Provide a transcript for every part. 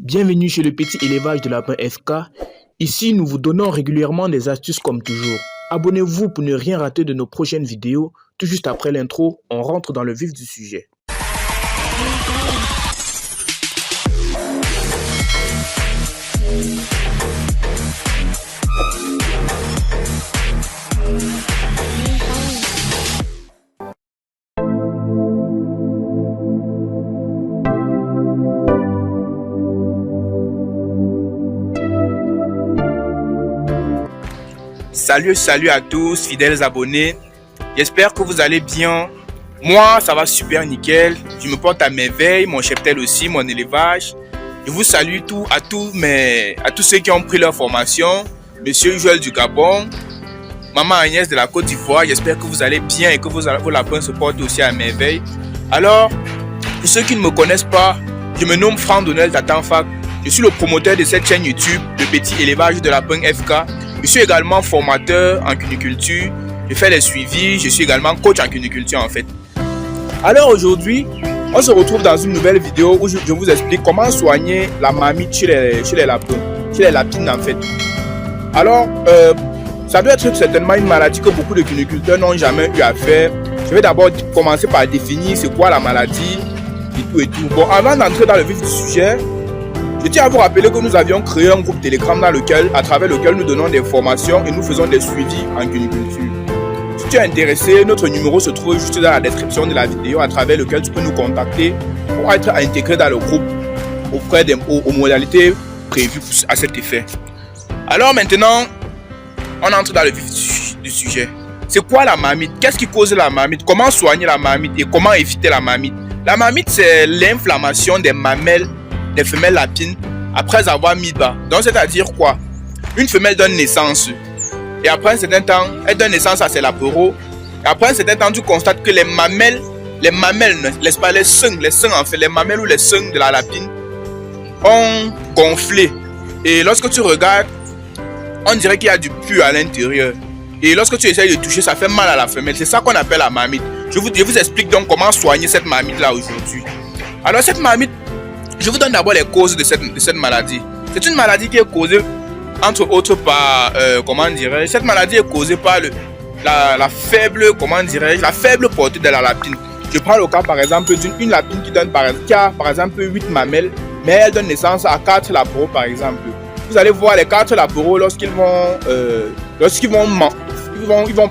Bienvenue chez le petit élevage de lapin FK. Ici, nous vous donnons régulièrement des astuces comme toujours. Abonnez-vous pour ne rien rater de nos prochaines vidéos. Tout juste après l'intro, on rentre dans le vif du sujet. Salut à tous, fidèles abonnés. J'espère que vous allez bien. Moi, ça va super nickel. Je me porte à merveille, mon cheptel aussi, mon élevage. Je vous salue à tous ceux qui ont pris leur formation. Monsieur Joël du Gabon, Maman Agnès de la Côte d'Ivoire. J'espère que vous allez bien et que vos lapins se portent aussi à merveille. Alors, pour ceux qui ne me connaissent pas, je me nomme Franck Donel Tatanfak. Je suis le promoteur de cette chaîne YouTube, le petit élevage de lapin FK. Je suis également formateur en cuniculture, je fais les suivis, je suis également coach en cuniculture en fait. Alors aujourd'hui, on se retrouve dans une nouvelle vidéo où je vous explique comment soigner la marmite chez les lapins, chez les lapines en fait. Alors, ça doit être certainement une maladie que beaucoup de cuniculteurs n'ont jamais eu à faire. Je vais d'abord commencer par définir c'est quoi la maladie et tout. Bon, avant d'entrer dans le vif du sujet, je tiens à vous rappeler que nous avions créé un groupe Telegram à travers lequel nous donnons des formations et nous faisons des suivis en cuniculture. Si tu es intéressé, notre numéro se trouve juste dans la description de la vidéo à travers lequel tu peux nous contacter pour être intégré dans le groupe aux modalités prévues à cet effet. Alors maintenant, on entre dans le vif du sujet. C'est quoi la marmite? Qu'est-ce qui cause la marmite? Comment soigner la marmite et comment éviter la marmite? La marmite, c'est l'inflammation des mamelles des femelles lapines après avoir mis bas. Donc c'est-à-dire quoi? Une femelle donne naissance et après un certain temps, elle donne naissance à ses lapéraux. Et après un certain temps, tu constates que les mamelles, les seins en fait, les mamelles ou les seins de la lapine ont gonflé. Et lorsque tu regardes, on dirait qu'il y a du pus à l'intérieur. Et lorsque tu essayes de toucher, ça fait mal à la femelle. C'est ça qu'on appelle la marmite. Je vous explique donc comment soigner cette marmite là aujourd'hui. Alors cette marmite, je vous donne d'abord les causes de cette maladie. C'est une maladie qui est causée, entre autres, par, cette maladie est causée par la faible portée de la lapine. Je prends le cas, par exemple, d'une lapine qui a, par exemple, 8 mamelles, mais elle donne naissance à 4 lapéraux, par exemple. Vous allez voir les 4 lapéraux, lorsqu'ils vont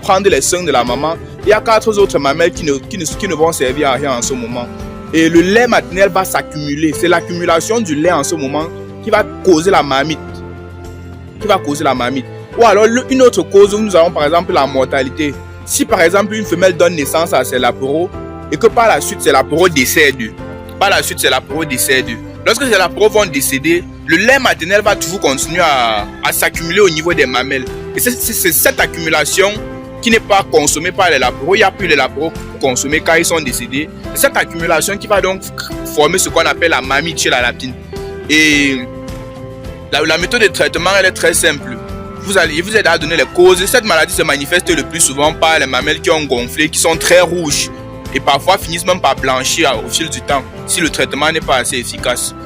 prendre les seins de la maman, il y a 4 autres mamelles qui ne vont servir à rien en ce moment. Et le lait maternel va s'accumuler. C'est l'accumulation du lait en ce moment qui va causer la marmite. Ou alors une autre cause où nous avons par exemple la mortalité. Si par exemple une femelle donne naissance à ses lapéraux et que par la suite ses lapéraux décèdent. Lorsque ces lapéraux vont décéder, le lait maternel va toujours continuer à s'accumuler au niveau des mamelles. Et c'est cette accumulation qui n'est pas consommée par les lapéraux. Il n'y a plus les lapéraux consommés quand ils sont décédés. C'est cette accumulation qui va donc former ce qu'on appelle la marmite chez la lapine. Et la méthode de traitement, elle est très simple. Je vous aide à donner les causes. Cette maladie se manifeste le plus souvent par les mamelles qui ont gonflé, qui sont très rouges et parfois finissent même par blanchir au fil du temps si le traitement n'est pas assez efficace.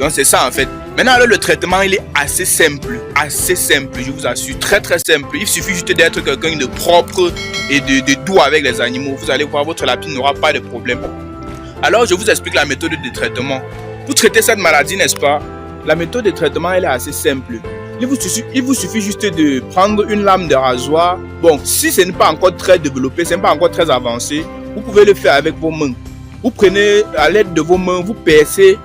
Donc c'est ça en fait. Maintenant alors, le traitement il est assez simple, je vous assure, très simple. Il suffit juste d'être quelqu'un de propre et de doux avec les animaux. Vous allez voir, votre lapine n'aura pas de problème. Alors je vous explique la méthode de traitement. Pour traiter cette maladie, n'est-ce pas? La méthode de traitement elle est assez simple. Il vous suffit juste de prendre une lame de rasoir. Bon, si ce n'est pas encore très développé, ce n'est pas encore très avancé, vous pouvez le faire avec vos mains. Vous prenez à l'aide de vos mains, vous percez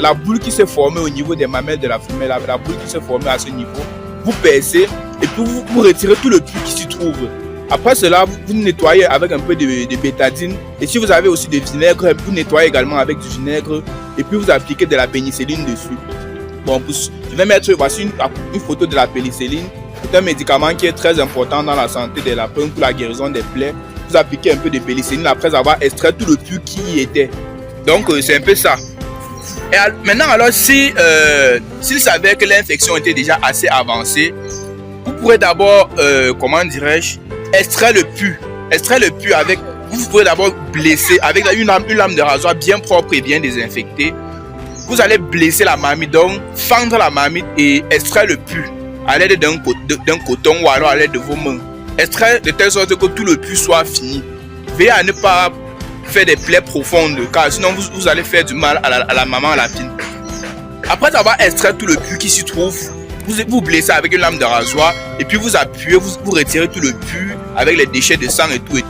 la boule qui s'est formée au niveau des mamelles de la femelle, la boule qui s'est formée à ce niveau, vous percez et puis vous retirez tout le pus qui s'y trouve. Après cela, vous nettoyez avec un peu de bétadine et si vous avez aussi du vinaigre, vous nettoyez également avec du vinaigre et puis vous appliquez de la pénicilline dessus. Bon, je vais mettre voici une photo de la pénicilline. C'est un médicament qui est très important dans la santé des lapins pour la guérison des plaies. Vous appliquez un peu de pénicilline après avoir extrait tout le pus qui y était. Donc c'est un peu ça. Et maintenant alors s'il s'avère que l'infection était déjà assez avancée, vous pourrez d'abord extraire le pus avec, vous pourrez d'abord blesser avec une lame de rasoir bien propre et bien désinfectée. vous allez blesser la marmite, donc fendre la marmite et extraire le pus à l'aide d'un coton ou alors à l'aide de vos mains. Extraire de telle sorte que tout le pus soit fini. Veillez à ne pas faire des plaies profondes, car sinon vous allez faire du mal à la maman, à la fille. Après avoir extrait tout le pus qui s'y trouve, vous blessez avec une lame de rasoir et puis vous appuyez, vous retirez tout le pus avec les déchets de sang et tout.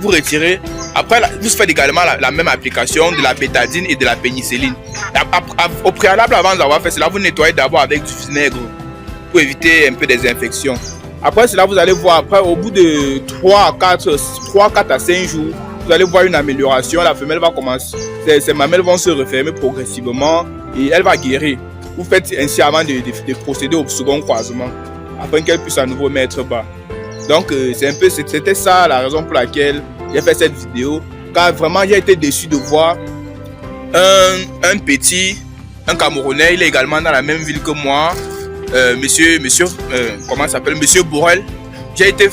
Vous retirez. Après, vous faites également la même application de la bétadine et de la pénicilline. Au préalable, avant d'avoir fait cela, vous nettoyez d'abord avec du vinaigre pour éviter un peu des infections. Après cela, vous allez voir, après, au bout de 3 à 4 à 5 jours, vous allez voir une amélioration. La femelle va commencer, ses mamelles vont se refermer progressivement et elle va guérir. Vous faites ainsi avant de procéder au second croisement, afin qu'elle puisse à nouveau mettre bas. Donc, c'était ça la raison pour laquelle j'ai fait cette vidéo. Car vraiment, j'ai été déçu de voir un Camerounais, il est également dans la même ville que moi, Monsieur Borrell. J'ai été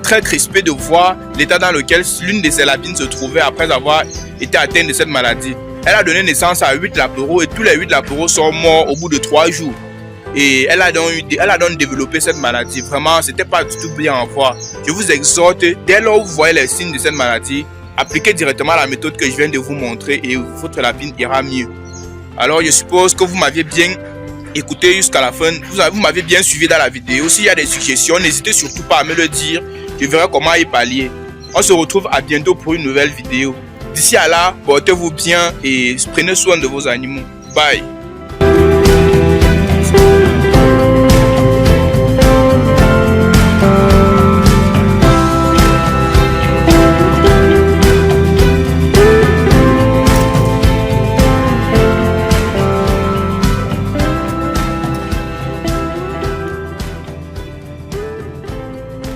très crispé de voir l'état dans lequel l'une de ses lapines se trouvait après avoir été atteinte de cette maladie. Elle a donné naissance à 8 lapereaux et tous les 8 lapereaux sont morts au bout de 3 jours. Et elle a donc développé cette maladie. Vraiment, c'était pas du tout bien à voir. Je vous exhorte, dès lors où vous voyez les signes de cette maladie, appliquez directement la méthode que je viens de vous montrer et votre lapine ira mieux. Alors, je suppose que vous m'aviez bien écouté jusqu'à la fin. Vous m'avez bien suivi dans la vidéo. S'il y a des suggestions, n'hésitez surtout pas à me le dire. Je verrai comment y pallier. On se retrouve à bientôt pour une nouvelle vidéo. D'ici à là, portez-vous bien et prenez soin de vos animaux. Bye.